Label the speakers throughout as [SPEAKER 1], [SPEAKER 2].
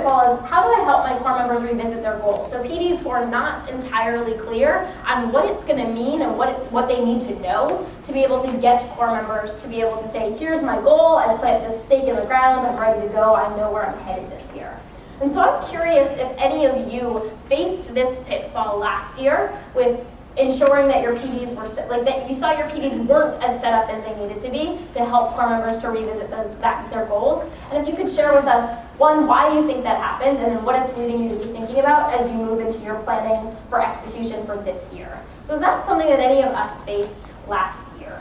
[SPEAKER 1] pitfall is, how do I help my core members revisit their goals? So PDs who are not entirely clear on what it's going to mean and what they need to know to be able to get core members to be able to say, here's my goal, I plant this stake in the ground, I'm ready to go, I know where I'm headed this year. And so I'm curious if any of you faced this pitfall last year with ensuring that your PDs were, that you saw your PDs weren't as set up as they needed to be to help core members to revisit their goals. And if you could share with us, one, why you think that happened, and then what it's leading you to be thinking about as you move into your planning for execution for this year. So is that something that any of us faced last year?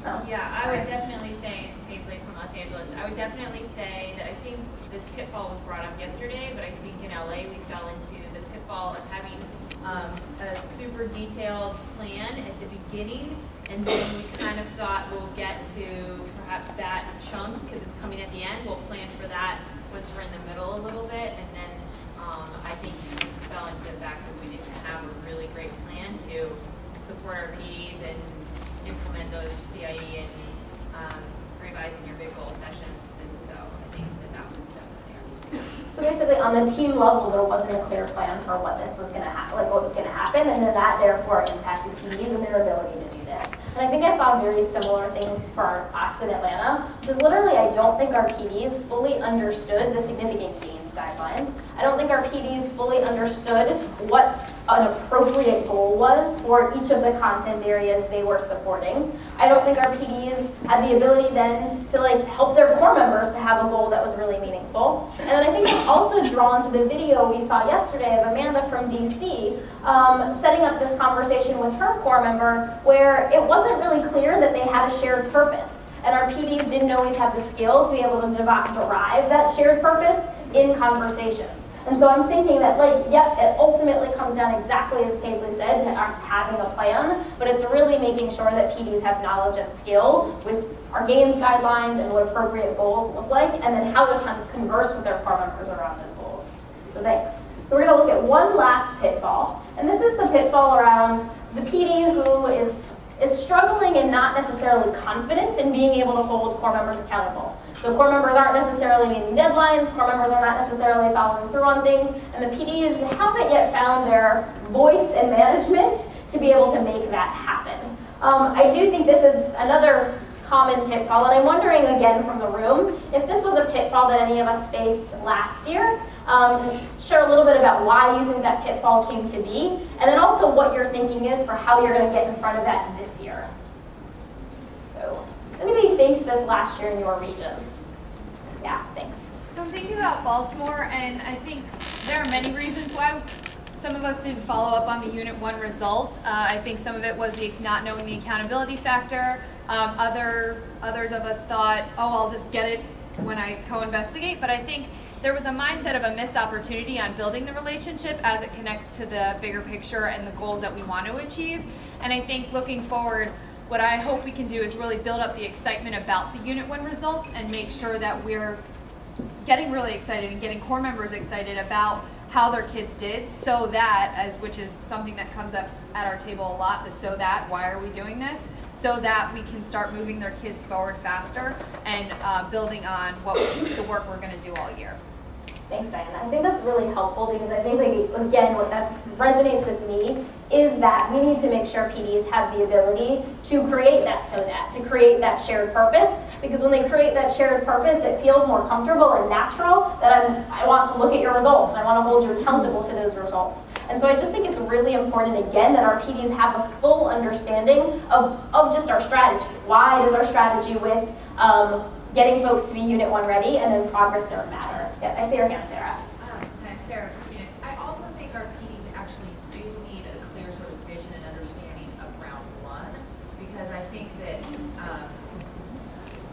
[SPEAKER 2] Oh. Yeah, I would definitely say, Paisley from Los Angeles, I would definitely say that I think this pitfall was brought up yesterday, but I think in LA we fell into the pitfall of having a super detailed plan at the beginning, and then we kind of thought we'll get to perhaps that chunk because it's coming at the end. We'll plan for that once we're in the middle a little bit, and then I think we just fell into the fact that we didn't have a really great plan to support our PDs and implement those CIE and revising your big goal sessions, and so I think that was definitely our.
[SPEAKER 1] So basically, on the team level, there wasn't a clear plan for what this was going to happen, what was going to happen, and then that therefore impacted PDs and their ability to do this. And I think I saw very similar things for us in Atlanta, which is literally, I don't think our PDs fully understood the significant gains guidelines. I don't think our PDs fully understood what an appropriate goal was for each of the content areas they were supporting. I don't think our PDs had the ability then to help their core members to have a goal that was really meaningful. And then I think I'm also drawn to the video we saw yesterday of Amanda from DC setting up this conversation with her core member where it wasn't really clear that they had a shared purpose. And our PDs didn't always have the skill to be able to derive that shared purpose in conversations. And so I'm thinking that, it ultimately comes down exactly as Paisley said, to us having a plan, but it's really making sure that PDs have knowledge and skill with our gains guidelines and what appropriate goals look like, and then how to kind of converse with their core members around those goals. So thanks. So we're going to look at one last pitfall, and this is the pitfall around the PD who is struggling and not necessarily confident in being able to hold core members accountable. So core members aren't necessarily meeting deadlines, core members are not necessarily following through on things, and the PDs haven't yet found their voice and management to be able to make that happen. I do think this is another common pitfall, and I'm wondering again from the room, if this was a pitfall that any of us faced last year, share a little bit about why you think that pitfall came to be, and then also what your thinking is for how you're going to get in front of that this year. So, does anybody face this last year in your regions? Yeah, thanks.
[SPEAKER 3] So I'm thinking about Baltimore, and I think there are many reasons why some of us didn't follow up on the Unit 1 result. I think some of it was the not knowing the accountability factor. Others of us thought, oh, I'll just get it when I co-investigate. But I think there was a mindset of a missed opportunity on building the relationship as it connects to the bigger picture and the goals that we want to achieve. And I think looking forward, what I hope we can do is really build up the excitement about the Unit 1 result and make sure that we're getting really excited and getting core members excited about how their kids did, so that, which is something that comes up at our table a lot, the so that, why are we doing this? So that we can start moving their kids forward faster and building on the work we're going to do all year.
[SPEAKER 1] Thanks, Diana. I think that's really helpful because I think, again, what that resonates with me is that we need to make sure PDs have the ability to create that to create that shared purpose, because when they create that shared purpose, it feels more comfortable and natural that I want to look at your results and I want to hold you accountable to those results. And so I just think it's really important, again, that our PDs have a full understanding of just our strategy. Why does our strategy with getting folks to be Unit 1 ready and then progress note matter? Yeah, I see your hand, Sarah.
[SPEAKER 4] Hi, Sarah from Phoenix. I also think our PDs actually do need a clear sort of vision and understanding of round 1, because I think that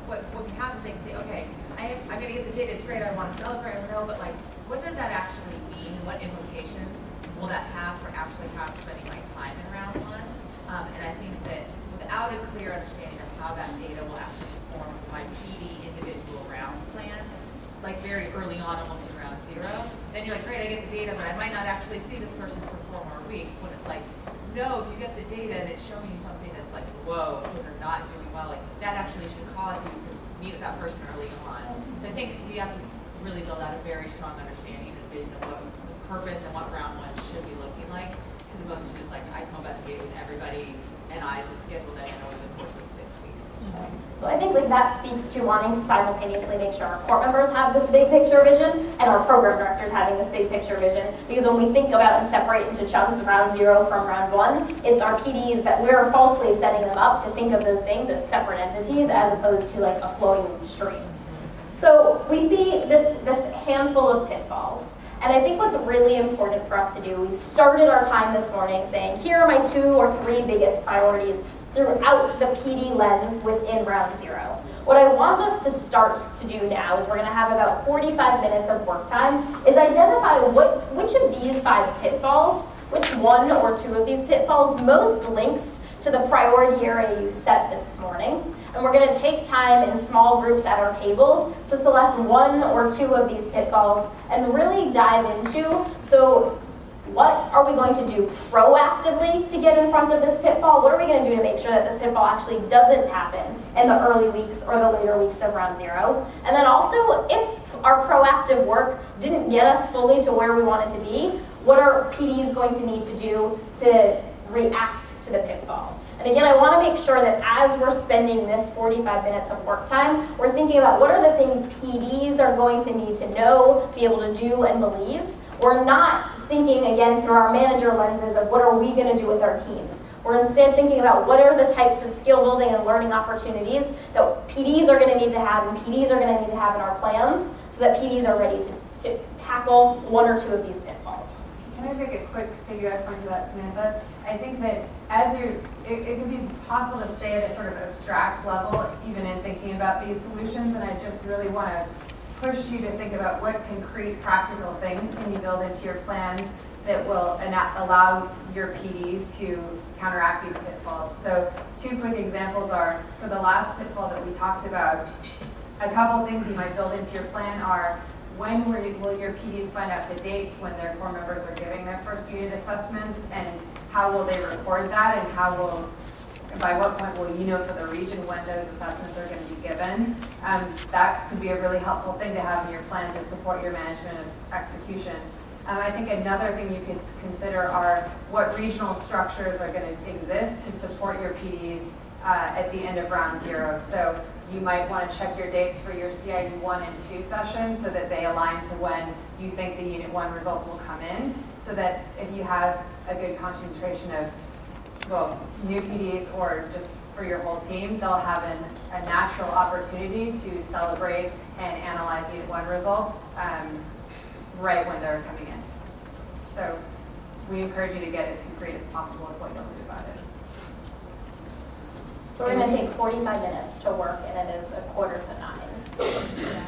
[SPEAKER 4] what can happen is they can say, okay, I'm going to get the data, it's great, I want to celebrate, I know, but what does that actually mean? What implications will that have for actually how I'm spending my time in round 1? And I think that without a clear understanding of how that data will actually inform my PD individual round plan, very early on, almost in round 0, then you're like, great, I get the data, but I might not actually see this person for 4 more weeks, when it's like, no, if you get the data and it's showing you something that's like, whoa, kids are meet with that person early on. So I think we have to really build out a very strong understanding and vision of what the purpose and what round one should be looking like, as opposed to just like I co-investigate with everybody and I just schedule that in over the course of 6 weeks.
[SPEAKER 1] So I think like that speaks to wanting to simultaneously make sure our core members have this big picture vision and our program directors having this big picture vision. Because when we think about and separate into chunks round 0 from round 1, it's our PDs that we're falsely setting them up to think of those things as separate entities as opposed to like a flowing stream. So we see this handful of pitfalls. And I think what's really important for us to do, we started our time this morning saying, here are my 2 or 3 biggest priorities throughout the PD lens within round 0. What I want us to start to do now is we're going to have about 45 minutes of work time, is identify which of these 5 pitfalls, which 1 or 2 of these pitfalls most links to the priority area you set this morning. And we're going to take time in small groups at our tables to select 1 or 2 of these pitfalls and really dive into, so what are we going to do proactively to get in front of this pitfall? What are we going to do to make sure that this pitfall actually doesn't happen in the early weeks or the later weeks of round 0? And then also, if our proactive work didn't get us fully to where we wanted to be, what are PDs going to need to do to react to the pitfall? And again, I want to make sure that as we're spending this 45 minutes of work time, we're thinking about what are the things PDs are going to need to know, be able to do, and believe. We're not thinking, again, through our manager lenses of what are we going to do with our teams. We're instead thinking about what are the types of skill building and learning opportunities that PDs are going to need to have and PDs are going to need to have in our plans so that PDs are ready to tackle 1 or 2 of these pitfalls.
[SPEAKER 5] Can I make a quick piggyback point to that, Samantha? I think that as it could be possible to stay at a sort of abstract level, even in thinking about these solutions, and I just really want to push you to think about what concrete practical things can you build into your plans that will allow your PDs to counteract these pitfalls. So 2 quick examples are, for the last pitfall that we talked about, a couple things you might build into your plan are, when will your PDs find out the dates when their core members are giving their first unit assessments, and how will they record that, and by what point will you know for the region when those assessments are going to be given? That could be a really helpful thing to have in your plan to support your management of execution. I think another thing you could consider are what regional structures are going to exist to support your PDs at the end of round 0. So you might want to check your dates for your CIU 1 and 2 sessions so that they align to when you think the Unit 1 results will come in, so that if you have a good concentration of new PDs or just for your whole team, they'll have a natural opportunity to celebrate and analyze Unit 1 results right when they're coming in. So we encourage you to get as concrete as possible with what you'll do about it.
[SPEAKER 1] So we're going to take 45 minutes to work, and it is 8:45.